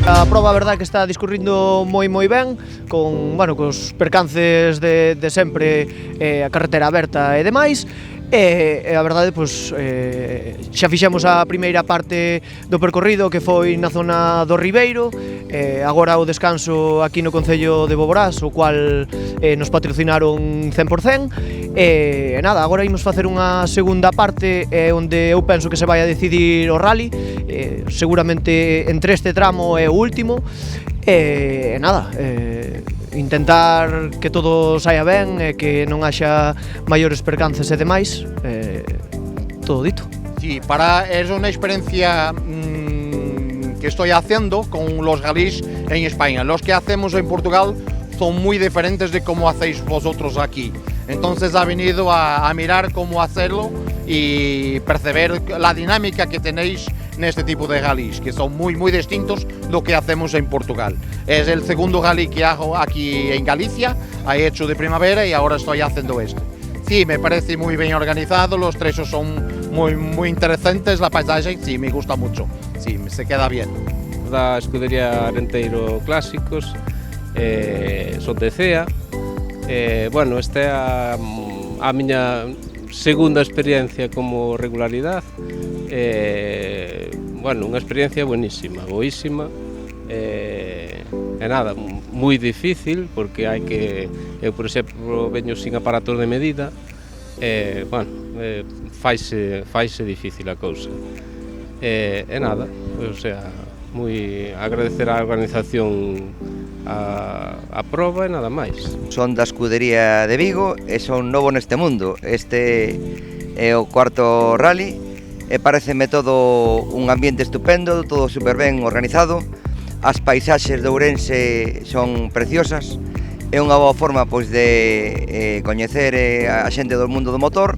A proba, a verdade, que está discurrindo moi ben, con, bueno, cos percances de sempre, a carretera aberta e demais. E a verdade, pois, xa fixemos a primeira parte do percorrido, que foi na zona do Ribeiro. Agora o descanso aquí no concello de Boborás, o cual nos patrocinaron 100%. E nada, agora imos facer unha segunda parte onde eu penso que se vai a decidir o rally. Seguramente entre este tramo e o último. E nada, intentar que todo saia ben e que non haxa maiores percances e demais. Todo dito. Sí, es una experiencia que estoy haciendo con los rallies en España. Los que hacemos en Portugal son muy diferentes de cómo hacéis vosotros aquí. Entonces ha venido a mirar cómo hacerlo y perceber la dinámica que tenéis en este tipo de rallies, que son muy distintos de lo que hacemos en Portugal. Es el segundo rally que hago aquí en Galicia, he hecho de primavera y ahora estoy haciendo este. Sí, me parece muy bien organizado, los trechos son muy interesantes, la paisaje sí, me gusta mucho, sí, se queda bien. Da escudería Arenteiro Clásicos, son de CEA. Bueno, esta é a miña segunda experiencia como regularidade. Bueno, unha experiencia buenísima, boísima. E nada, moi difícil, porque hai que, eu por exemplo veño sin aparatos de medida, bueno, faise difícil a cousa. E nada, o sea, moi agradecer á organización a proba e nada máis. Son da escudería de Vigo e son novo neste mundo. Este é o cuarto rally e pareceme todo un ambiente estupendo, todo super ben organizado. As paisaxes de Ourense son preciosas, é unha boa forma pois de coñecer a xente do mundo do motor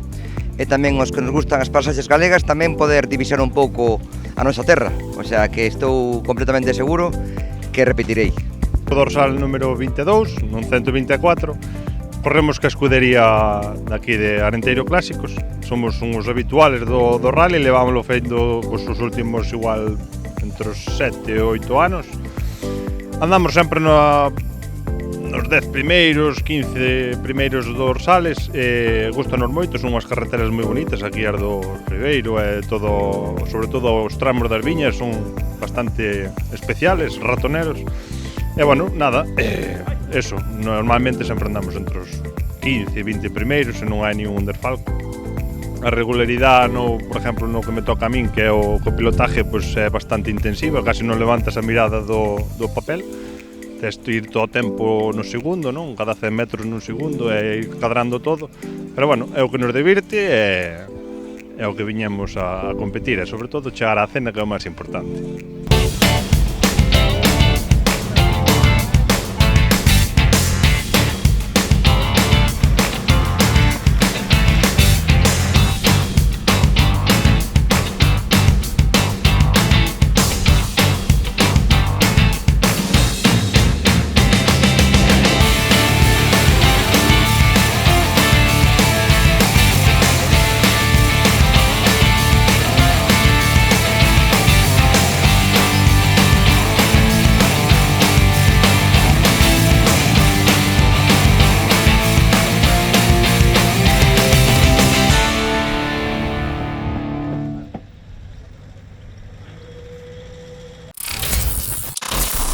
e tamén os que nos gustan as paisaxes galegas tamén poder divisar un pouco a nosa terra, o sea que estou completamente seguro que repetirei. O dorsal número 22, non 124, corremos ca escudería daqui de Arenteiro Clásicos, somos uns habituales do rally, levámoslo feito os últimos igual entre os 7 e 8 anos. Andamos sempre nos 10 primeiros, 15 primeiros dorsales, gustanos moito, son unhas carreteras moi bonitas, aquí as do Ribeiro e todo, sobre todo os tramos das viñas son bastante especiales, ratoneros. E bueno, nada, eso, normalmente sempre andamos entre os 15 e 20 primeiros e non hai ningún desfalco. A regularidade, por exemplo, no que me toca a min, que é o copilotaje, pois é bastante intensiva, casi non levantas a mirada do papel. Tens de ir todo o tempo no segundo, non? Cada 100 metros nun segundo e ir cadrando todo. Pero bueno, é o que nos divirte e é o que viñemos a competir e sobre todo chegar á cena, que é o máis importante.